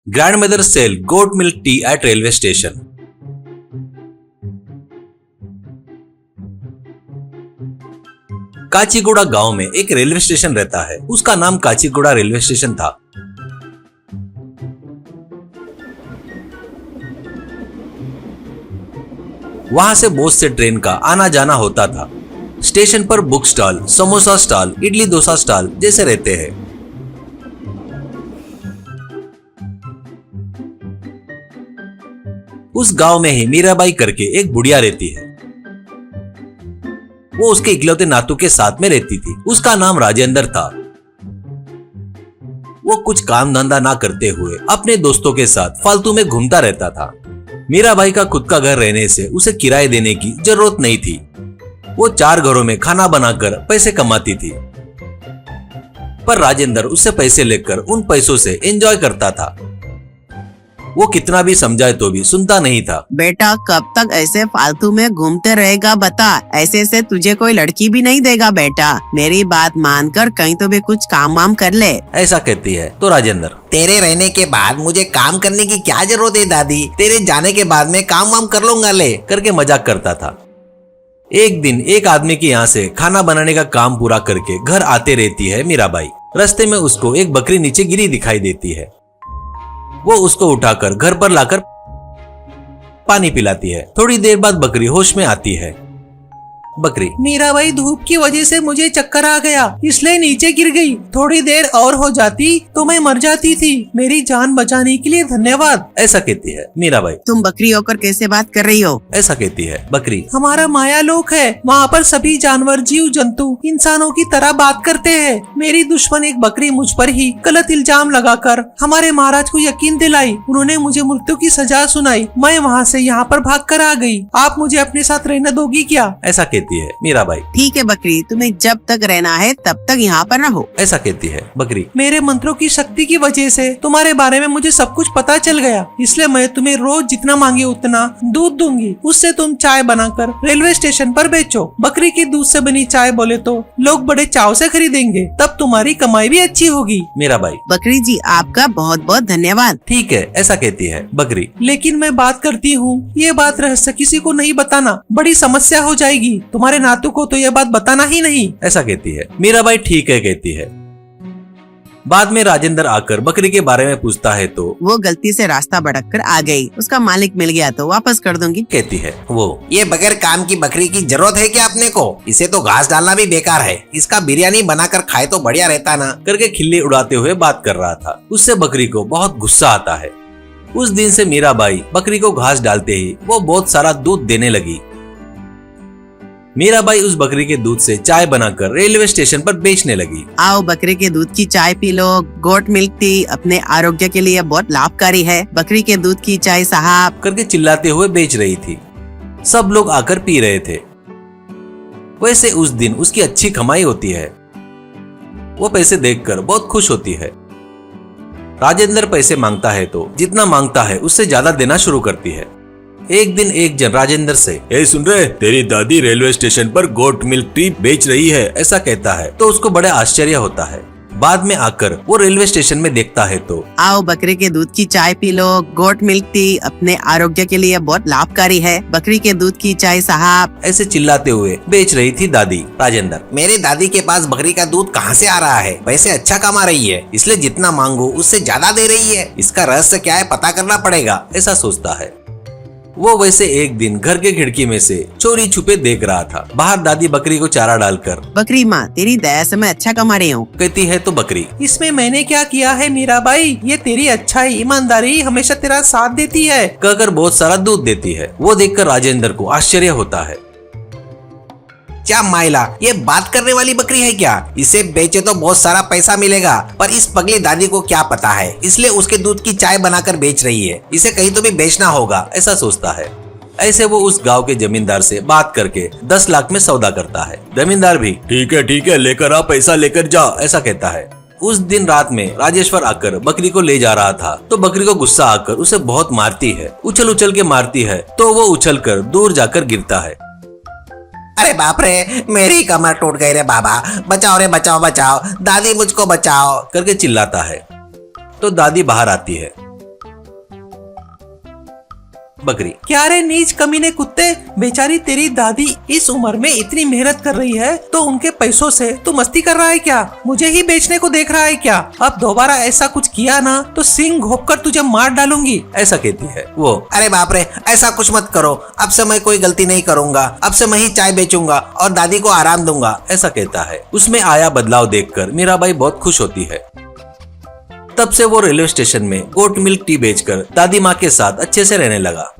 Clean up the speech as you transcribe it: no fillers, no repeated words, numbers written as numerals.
Grandmother sell goat milk tea at railway station. Kacheguda गांव में एक रेलवे स्टेशन रहता है। उसका नाम काचीगुड़ा रेलवे स्टेशन था। वहां से बहुत से ट्रेन का आना जाना होता था। स्टेशन पर book stall, samosa stall, idli dosa stall जैसे रहते हैं। उस गांव में ही मीराबाई करके एक बुढ़िया रहती है। वो उसके इकलौते नातू के साथ में रहती थी। उसका नाम राजेंद्र था। वो कुछ काम धंधा ना करते हुए अपने दोस्तों के साथ फालतू में घूमता रहता था। मीराबाई का खुद का घर रहने से उसे किराए देने की जरूरत नहीं थी। वो 4 घरों में खाना बनाकर पैसे कमाती थी। पर राजेंद्र उससे पैसे लेकर उन पैसों से एंजॉय करता था। वो कितना भी समझाए तो भी सुनता नहीं था। बेटा कब तक ऐसे फालतू में घूमते रहेगा बता, ऐसे से तुझे कोई लड़की भी नहीं देगा बेटा। मेरी बात मानकर कहीं तो भी कुछ काम वाम कर ले, ऐसा कहती है तो राजेंद्र, तेरे रहने के बाद मुझे काम करने की क्या जरूरत है दादी, तेरे जाने के बाद मैं काम वाम कर लूंगा ले करके मजाक करता था। एक दिन एक आदमी के यहाँ से खाना बनाने का काम पूरा करके घर आते रहती है मीराबाई। रास्ते में उसको एक बकरी नीचे गिरी दिखाई देती है। वो उसको उठाकर घर पर लाकर पानी पिलाती है। थोड़ी देर बाद बकरी होश में आती है। बकरी, मीराबाई धूप की वजह से मुझे चक्कर आ गया, इसलिए नीचे गिर गई। थोड़ी देर और हो जाती तो मैं मर जाती थी। मेरी जान बचाने के लिए धन्यवाद, ऐसा कहती है मीराबाई। तुम बकरी होकर कैसे बात कर रही हो? ऐसा कहती है बकरी। हमारा माया लोक है, वहाँ पर सभी जानवर, जीव जंतु इंसानों की तरह बात करते हैं। मेरी दुश्मन एक बकरी मुझ पर ही गलत इल्जाम लगाकर हमारे महाराज को यकीन दिलाई। उन्होंने मुझे मृत्यु की सजा सुनाई। मैं वहाँ से यहाँ पर भाग कर आ गई। आप मुझे अपने साथ रहने दोगी क्या? ऐसा कहती है मीराबाई। ठीक है बकरी, तुम्हें जब तक रहना है तब तक यहाँ पर रहो, ऐसा कहती है बकरी। मेरे मंत्रों की शक्ति की वजह से तुम्हारे बारे में मुझे सब कुछ पता चल गया, इसलिए मैं तुम्हें रोज जितना मांगे उतना दूध दूंगी। उससे तुम चाय बनाकर रेलवे स्टेशन पर बेचो। बकरी के दूध से बनी चाय बोले तो लोग बड़े चाव से खरीदेंगे, तब तुम्हारी कमाई भी अच्छी होगी। मीराबाई, बकरी जी आपका बहुत बहुत धन्यवाद। ठीक है, ऐसा कहती है बकरी। लेकिन मैं बात करती हूँ, ये बात रहस्य किसी को नहीं बताना, बड़ी समस्या हो जाएगी। तुम्हारे नातू को तो यह बात बताना ही नहीं, ऐसा कहती है मीराबाई। ठीक है कहती है। बाद में राजेंद्र आकर बकरी के बारे में पूछता है तो वो गलती से रास्ता भटक कर आ गई, उसका मालिक मिल गया तो वापस कर दूंगी, कहती है वो। ये बगैर काम की बकरी की जरूरत है क्या अपने को? इसे तो घास डालना भी बेकार है, इसका बिरयानी बनाकर खाए तो बढ़िया रहता ना, करके खिल्ली उड़ाते हुए बात कर रहा था। उससे बकरी को बहुत गुस्सा आता है। उस दिन से मीराबाई बकरी को घास डालते ही वो बहुत सारा दूध देने लगी। मीराबाई उस बकरी के दूध से चाय बनाकर रेलवे स्टेशन पर बेचने लगी। आओ बकरी के दूध की चाय P low, goat milk tea अपने आरोग्य के लिए बहुत लाभकारी है। बकरी के दूध की चाय साहब, करके चिल्लाते हुए बेच रही थी। सब लोग आकर पी रहे थे। वैसे उस दिन उसकी अच्छी कमाई होती है। वो पैसे देखकर बहुत खुश होती है। राजेंद्र पैसे मांगता है तो जितना मांगता है उससे ज्यादा देना शुरू करती है। एक दिन एक जन राजेंद्र से, ए सुन रहे, तेरी दादी रेलवे स्टेशन पर गोट मिल्क टी बेच रही है, ऐसा कहता है तो उसको बड़ा आश्चर्य होता है। बाद में आकर वो रेलवे स्टेशन में देखता है तो आओ बकरी के दूध की चाय P low, goat milk tea अपने आरोग्य के लिए बहुत लाभकारी है। बकरी के दूध की चाय साहब, ऐसे चिल्लाते हुए बेच रही थी दादी राजेंद्र। मेरी दादी के पास बकरी का दूध कहाँ से आ रहा है? पैसे अच्छा कमा रही है, इसलिए जितना मांगो उससे ज्यादा दे रही है। इसका रहस्य क्या है पता करना पड़ेगा, ऐसा सोचता है वो। वैसे एक दिन घर के खिड़की में से चोरी छुपे देख रहा था। बाहर दादी बकरी को चारा डालकर, बकरी माँ तेरी दया से मैं अच्छा कमा रही हूँ, कहती है तो बकरी, इसमें मैंने क्या किया है मीराबाई? ये तेरी अच्छाई ईमानदारी हमेशा तेरा साथ देती है, कहकर बहुत सारा दूध देती है। वो देखकर राजेंद्र को आश्चर्य होता है। क्या माइला, ये बात करने वाली बकरी है क्या? इसे बेचे तो बहुत सारा पैसा मिलेगा, पर इस पगली दादी को क्या पता है, इसलिए उसके दूध की चाय बनाकर बेच रही है। इसे कहीं तो भी बेचना होगा, ऐसा सोचता है। ऐसे वो उस गांव के जमींदार से बात करके 10 लाख में सौदा करता है। जमींदार भी ठीक है लेकर आ, पैसा लेकर जा, ऐसा कहता है। उस दिन रात में राजेश्वर आकर बकरी को ले जा रहा था तो बकरी को गुस्सा आकर उसे बहुत मारती है। उछल उछल के मारती है तो वो उछल कर दूर जाकर गिरता है। अरे बाप रे, मेरी कमर टूट गई रे बाबा, बचाओ रे बचाओ बचाओ, दादी मुझको बचाओ, करके चिल्लाता है। तो दादी बाहर आती है। बकरी, क्या रे नीच कमीने कुत्ते, बेचारी तेरी दादी इस उम्र में इतनी मेहनत कर रही है तो उनके पैसों से तू मस्ती कर रहा है क्या? मुझे ही बेचने को देख रहा है क्या? अब दोबारा ऐसा कुछ किया ना तो सिंग घोंपकर तुझे मार डालूंगी। ऐसा कहती है वो। अरे बाप रे, ऐसा कुछ मत करो, अब से मैं कोई गलती नहीं करूंगा, अब से मैं ही चाय बेचूंगा और दादी को आराम दूंगा, ऐसा कहता है। उसमें आया बदलाव देखकर मीराबाई बहुत खुश होती है। तब से वो रेलवे स्टेशन में गोट मिल्क टी बेचकर दादी माँ के साथ अच्छे से रहने लगा।